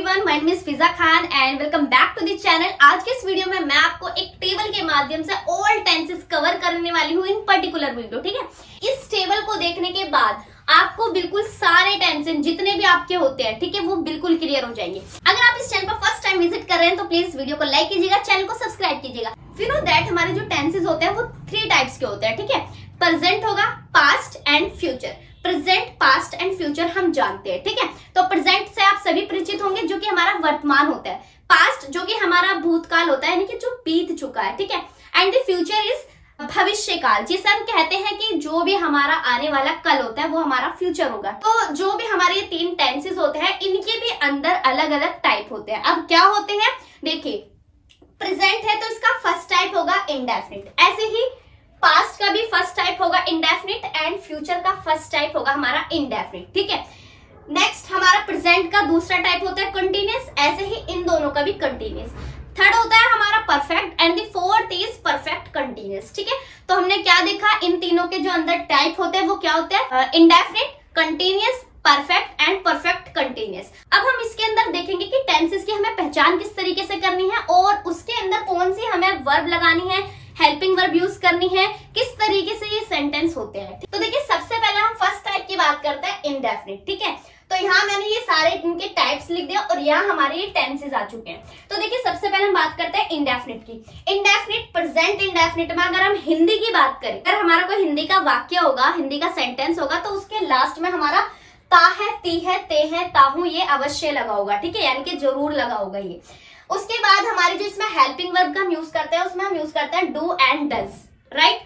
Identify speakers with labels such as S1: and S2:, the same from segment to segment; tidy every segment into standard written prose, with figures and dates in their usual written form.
S1: Everyone, my name is Fiza Khan and welcome back to the channel. आज के इस video में मैं आपको एक टेबल के माध्यम से ऑल टेंसेस कवर करने वाली हूँ इन पर्टिकुलर वीडियो। ठीक है, इस टेबल को देखने के बाद आपको बिल्कुल सारे टेंशन जितने भी आपके होते हैं, ठीक है, वो बिल्कुल क्लियर हो जाएंगे। अगर आप इस चैनल पर फर्स्ट टाइम विजिट कर रहे हैं तो प्लीज वीडियो को लाइक कीजिएगा, चैनल को सब्सक्राइब कीजिएगा। फिर नो दैट हमारे जो टेंसेस होते हैं वो 3 टाइप्स के होते हैं। ठीक है, प्रेजेंट होगा, past and future. Present, past and future हम जानते हैं। ठीक है, तो प्रेजेंट से आप सभी परिचित होंगे जो कि हमारा वर्तमान होता है। पास्ट जो कि हमारा भूतकाल होता है, यानी कि जो बीत चुका है। ठीक है, एंड द फ्यूचर इज भविष्य काल, जिसे हम कहते हैं कि जो भी हमारा आने वाला कल होता है वो हमारा फ्यूचर होगा। तो जो भी हमारे ये 3 टेंसेस होते हैं इनके भी अंदर अलग अलग टाइप होते हैं। अब क्या होते हैं देखिए, प्रेजेंट है तो इसका फर्स्ट टाइप होगा इंडेफिनिट, ऐसे ही पास्ट का भी फर्स्ट टाइप होगा इंडेफिनिट एंड फ्यूचर का फर्स्ट टाइप होगा हमारा इंडेफिनिट। ठीक है, नेक्स्ट हमारा प्रेजेंट का दूसरा टाइप होता है कंटिन्यूअस, ऐसे ही इन दोनों का भी कंटिन्यूअस। थर्ड होता है हमारा perfect and the fourth is perfect continuous. ठीक है, तो हमने क्या देखा, इन तीनों के जो अंदर टाइप होते हैं वो क्या होते हैं, indefinite, continuous, perfect and perfect continuous. अब हम इसके अंदर देखेंगे कि टेंसेस की हमें पहचान किस तरीके से करनी है और उसके अंदर कौन सी हमें वर्ब लगानी है, हेल्पिंग वर्ब यूज करनी है, किस तरीके से ये सेंटेंस होते हैं। तो देखिए, सबसे पहले हम फर्स्ट टाइप की बात करते हैं इंडेफिनिट। ठीक है, तो यहाँ मैंने ये सारे इनके टाइप्स लिख दिया और यहाँ हमारे ये टेंसेस आ चुके हैं। तो देखिए, सबसे पहले हम बात करते हैं इंडेफिनिट की। इंडेफिनिट, प्रेजेंट इंडेफिनिट में अगर हम हिंदी की बात करें, अगर हमारा कोई हिंदी का वाक्य होगा, हिंदी का सेंटेंस होगा, तो उसके लास्ट में हमारा ता है, ती है, ते है, ताहू ये अवश्य लगा होगा। ठीक है, यानी कि जरूर लगा होगा ये। उसके बाद हमारे जो इसमें हेल्पिंग वर्ब का हम यूज करते हैं उसमें हम यूज करते हैं डू एंड डज, राइट।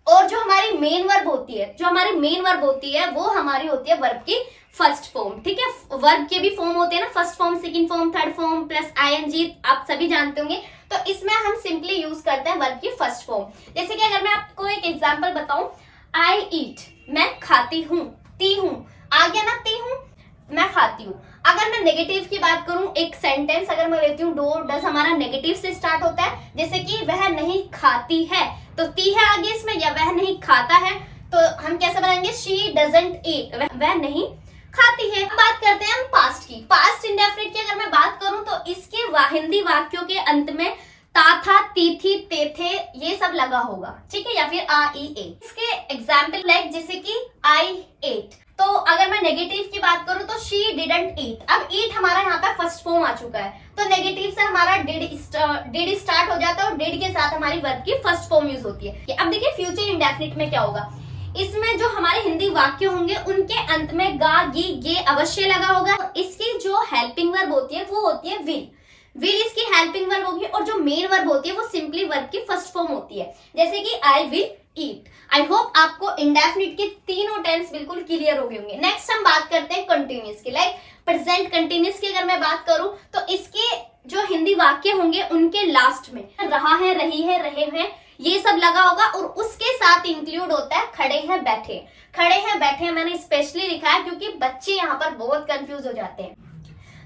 S1: और जो हमारी मेन वर्ब होती है, जो हमारी मेन वर्ब होती है वो हमारी होती है वर्ब की फर्स्ट फॉर्म। ठीक है, वर्ब के भी फॉर्म होते हैं ना, first form, second form, third form plus ING, आप सभी जानते होंगे। तो इसमें हम सिंपली यूज करते हैं वर्ब की फर्स्ट फॉर्म। जैसे कि अगर मैं आपको एक एग्जांपल बताऊं, आई ईट, मैं खाती हूँ, ती हूँ, आ गया ना, ती हूँ, मैं खाती हूँ। अगर मैं नेगेटिव की बात करूं, एक सेंटेंस अगर मैं लेती हूँ, डू डज हमारा नेगेटिव से स्टार्ट होता है, जैसे कि वह नहीं खाती है, तो ती है आगे इसमें, या वह नहीं खाता है, तो हम कैसे बनाएंगे, शी डजंट ईट, वह नहीं खाती है। बात करते हैं हम पास्ट की। पास्ट इंडेफिनिट की अगर मैं बात करूं तो इसके हिंदी वाक्यों के अंत में ता था, ती थी, ते थे, ये सब लगा होगा। ठीक है, या फिर आ ई ए। इसके एग्जाम्पल लाइक जैसे कि आई एट। तो अगर मैं नेगेटिव की बात करूं तो शी डिडंट ईट। अब ईट हमारा यहाँ पे फर्स्ट फॉर्म आ चुका है, तो नेगेटिव से हमारा डिड स्टार्ट हो जाता है और डिड के साथ हमारी वर्ब की फर्स्ट फॉर्म यूज होती है। अब देखिए, फ्यूचर इंडेफिनिट में क्या होगा, इसमें जो हमारे हिंदी वाक्य होंगे उनके अंत में गा, गी, गे अवश्य लगा होगा। इसकी जो हेल्पिंग वर्ब होती है वो होती है विल। विल इसकी हेल्पिंग वर्ब होगी और जो मेन वर्ब होती है वो सिंपली वर्ब की फर्स्ट फॉर्म होती है, जैसे कि I will eat. I hope आपको इंडेफिनिट के तीनों टेंस बिल्कुल क्लियर हो गए होंगे। नेक्स्ट हम बात करते हैं कंटिन्यूअस की। लाइक प्रेजेंट कंटिन्यूअस की अगर मैं बात करूं तो इसके जो हिंदी वाक्य होंगे उनके लास्ट में रहा है, रही है, रहे हैं, ये सब लगा होगा और उसके साथ इंक्लूड होता है खड़े हैं, बैठे। खड़े हैं, बैठे हैं मैंने स्पेशली लिखा है क्योंकि बच्चे यहाँ पर बहुत कंफ्यूज हो जाते हैं।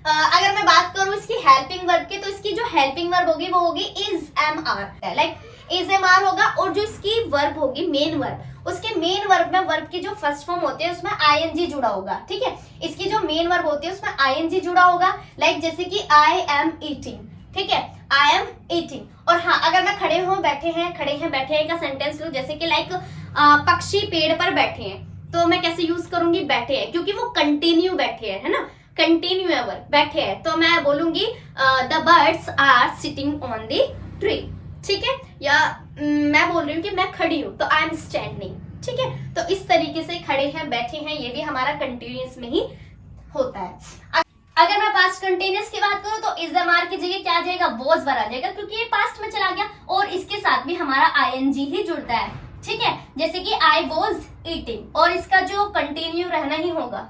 S1: अगर मैं बात करूं इसकी हेल्पिंग वर्ब की, तो इसकी जो हेल्पिंग वर्ब होगी वो होगी is am are, like is am are होगा। और जो इसकी वर्ब होगी मेन वर्ब, उसके मेन वर्ब में वर्ब की जो फर्स्ट फॉर्म होती है उसमें आईएनजी जुड़ा होगा। ठीक है, इसकी जो मेन वर्ब होती है उसमें आईएनजी जुड़ा होगा, लाइक जैसे कि आई एम ईटिंग। ठीक है, आई एम ईटिंग। और हाँ, अगर मैं खड़े हूँ, बैठे हैं, खड़े हैं, बैठे हैं का सेंटेंस लूं, जैसे कि लाइक पक्षी पेड़ पर बैठे हैं, तो मैं कैसे यूज करूंगी, बैठे हैं, क्योंकि वो कंटिन्यू बैठे हैं, है ना, कंटिन्यू है वर्ब, बैठे हैं, तो मैं बोलूंगी the birds are sitting on the tree. ठीक है, या मैं बोल रही हूँ कि मैं खड़ी हूँ, तो आई एम स्टैंडिंग। ठीक है, तो इस तरीके से खड़े हैं, बैठे हैं, ये भी हमारा कंटिन्यूअस में ही होता है। अगर मैं पास्ट कंटिन्यूअस की बात करूं तो इज एम आर की जगह क्या आ जाएगा, वॉज वर आ जाएगा, क्योंकि ये पास्ट में चला गया और इसके साथ भी हमारा आईएनजी ही जुड़ता है। ठीक है, जैसे कि आई वॉज ईटिंग और इसका जो कंटिन्यू रहना ही होगा।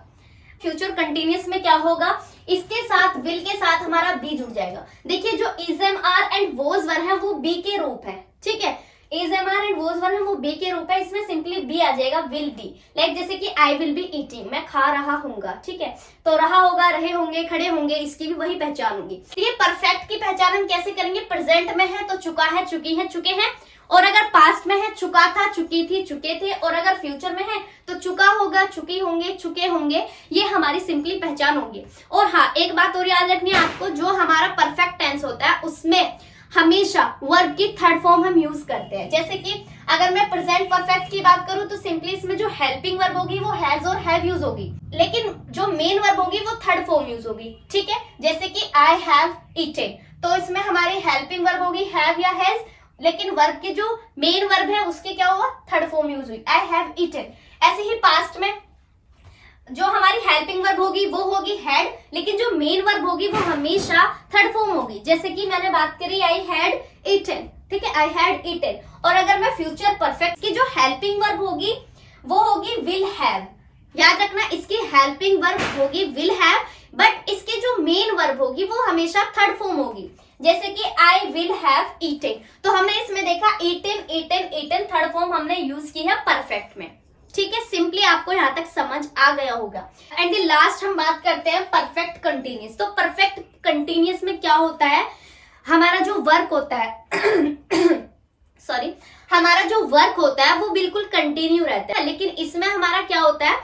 S1: फ्यूचर कंटिन्यूअस में क्या होगा, इसके साथ विल के साथ हमारा बी जुड़ जाएगा। देखिए, जो is am are and was were है वो बी के रूप है। ठीक है, is am are and was were है वो बी के रूप है, इसमें सिंपली बी आ जाएगा, विल बी। लाइक जैसे कि आई विल बी ईटिंग, मैं खा रहा हूंगा। ठीक है, तो रहा होगा, रहे होंगे, खड़े होंगे, इसकी भी वही पहचान होगी। ये परफेक्ट की पहचान हम कैसे करेंगे, प्रेजेंट में है तो चुका है, चुकी है, चुके हैं, और अगर पास्ट में है चुका था, चुकी थी, चुके थे, और अगर फ्यूचर में है तो चुका होगा, चुकी होंगे, चुके होंगे, ये हमारी सिंपली पहचान होगी। और हाँ, एक बात और याद रखनी है आपको, जो हमारा परफेक्ट टेंस होता है उसमें हमेशा वर्ब की थर्ड फॉर्म हम यूज करते हैं। जैसे कि अगर मैं प्रेजेंट परफेक्ट की बात करूं तो सिंपली इसमें जो हेल्पिंग वर्ब होगी वो हैज और हैव यूज होगी, लेकिन जो मेन वर्ब होगी वो थर्ड फॉर्म यूज होगी। ठीक है, जैसे कि आई हैव ईटेन, तो इसमें हमारी हेल्पिंग वर्ब होगी हैव या हैज, लेकिन वर्ब की जो मेन वर्ब है उसकी क्या हुआ, थर्ड फॉर्म यूज हुई, आई हैव ईटेन। ऐसे ही पास्ट में जो हमारी हेल्पिंग वर्ब होगी वो होगी हैड, लेकिन जो मेन वर्ब होगी वो हमेशा थर्ड फॉर्म होगी। जैसे कि मैंने बात करी आई हैड ईटेन, ठीक है, आई हैड ईटेन। और अगर मैं फ्यूचर परफेक्ट की जो हेल्पिंग वर्ब होगी वो होगी विल हैव। याद रखना, इसकी हेल्पिंग वर्ब होगी विल हैव, बट इसकी जो मेन वर्ब होगी वो हमेशा थर्ड फॉर्म होगी। जैसे कि आई विल हैव ईटेन, तो हमने इसमें देखा eaten eaten eaten third form हमने यूज की है परफेक्ट में। ठीक है, सिंपली आपको यहाँ तक समझ आ गया होगा। एंड द लास्ट हम बात करते हैं परफेक्ट कंटिन्यूअस। तो परफेक्ट कंटिन्यूअस में क्या होता है, हमारा जो वर्क होता है सॉरी, हमारा जो वर्क होता है वो बिल्कुल कंटिन्यू रहता है, लेकिन इसमें हमारा क्या होता है,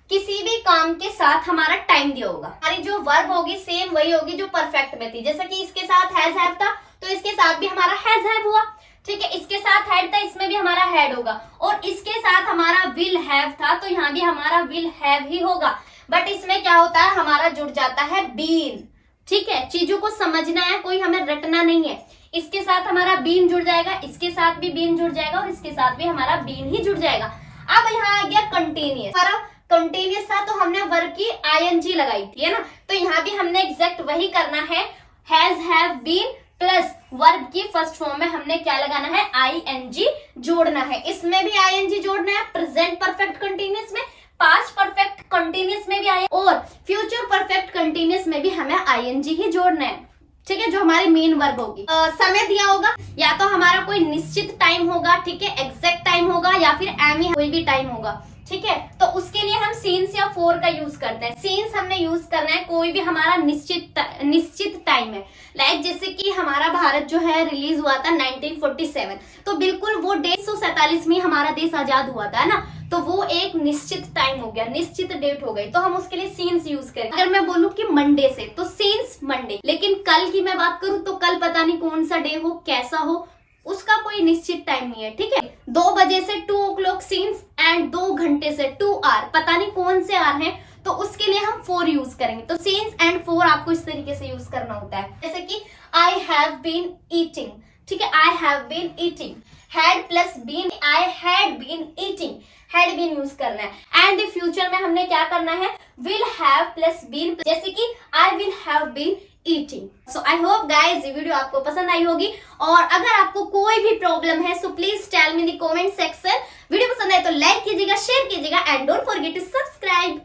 S1: किसी भी काम के साथ हमारा टाइम दिया होगा। हमारी जो वर्ब होगी सेम वही होगी जो परफेक्ट में थी। जैसे कि इसके साथ हैज हैव था तो इसके साथ भी हमारा हैज हैव हुआ। ठीक है, इसके साथ हैड था, इसमें भी हमारा हैड होगा, और इसके साथ हमारा विल हैव था तो यहाँ भी हमारा विल हैव ही होगा। बट इसमें क्या होता है, हमारा जुड़ जाता है बीन। ठीक है, चीजों को समझना है, कोई हमें रटना नहीं है। इसके साथ हमारा बीन जुड़ जाएगा, इसके साथ भी बीन जुड़ जाएगा, और इसके साथ भी हमारा बीन ही जुड़ जाएगा। अब यहाँ आ गया कंटिन्यूअस। हमारा कंटिन्यूअस था तो हमने वर्ब की आईएनजी लगाई थी, है ना, तो यहाँ भी हमने एग्जैक्ट वही करना है, has have been plus verb की फर्स्ट फॉर्म में हमने क्या लगाना है, आईएनजी जोड़ना है। इसमें भी आईएनजी जोड़ना है, प्रेजेंट परफेक्ट कंटिन्यूअस में, पास्ट परफेक्ट कंटिन्यूअस में भी आई, और फ्यूचर परफेक्ट कंटिन्यूअस में भी हमें आईएनजी ही जोड़ना है। ठीक है, जो हमारी मेन वर्ब होगी। समय दिया होगा, या तो हमारा कोई निश्चित टाइम होगा, ठीक है, एग्जैक्ट टाइम होगा, या फिर एमी कोई भी टाइम होगा। ठीक है, तो उसके लिए हम सीन्स या फोर का यूज करते हैं। सीन्स हमने यूज करना है कोई भी हमारा निश्चित टाइम है। लाइक जैसे कि हमारा भारत जो है रिलीज हुआ था 1947, तो बिल्कुल वो 147 में हमारा देश आजाद हुआ था ना, तो वो एक निश्चित टाइम हो गया, निश्चित डेट हो गई, तो हम उसके लिए सीन्स यूज करें। अगर मैं बोलूं कि मंडे से तो सीन्स मंडे, लेकिन कल की मैं बात करूं तो कल पता नहीं कौन सा डे हो, कैसा हो, उसका कोई निश्चित टाइम नहीं है। ठीक है, 2 बजे से 2 o'clock सीन्स एंड 2 घंटे से 2 आवर, पता नहीं कौन से आवर हैं, तो उसके लिए हम 4 यूज करेंगे। तो सीन्स एंड 4 आपको इस तरीके से यूज करना होता है। जैसे कि आई हैव बीन ईटिंग, ठीक है, I have been eating, had plus been, I had been eating, had been use करना है। एंड द फ्यूचर में हमने क्या करना है, विल हैव प्लस बीन, जैसे कि I will have been eating. So I hope guys ये वीडियो आपको पसंद आई होगी, और अगर आपको कोई भी प्रॉब्लम है so please tell me in the comment section. Video पसंद आए तो लाइक कीजिएगा, शेयर कीजिएगा, and don't forget to subscribe.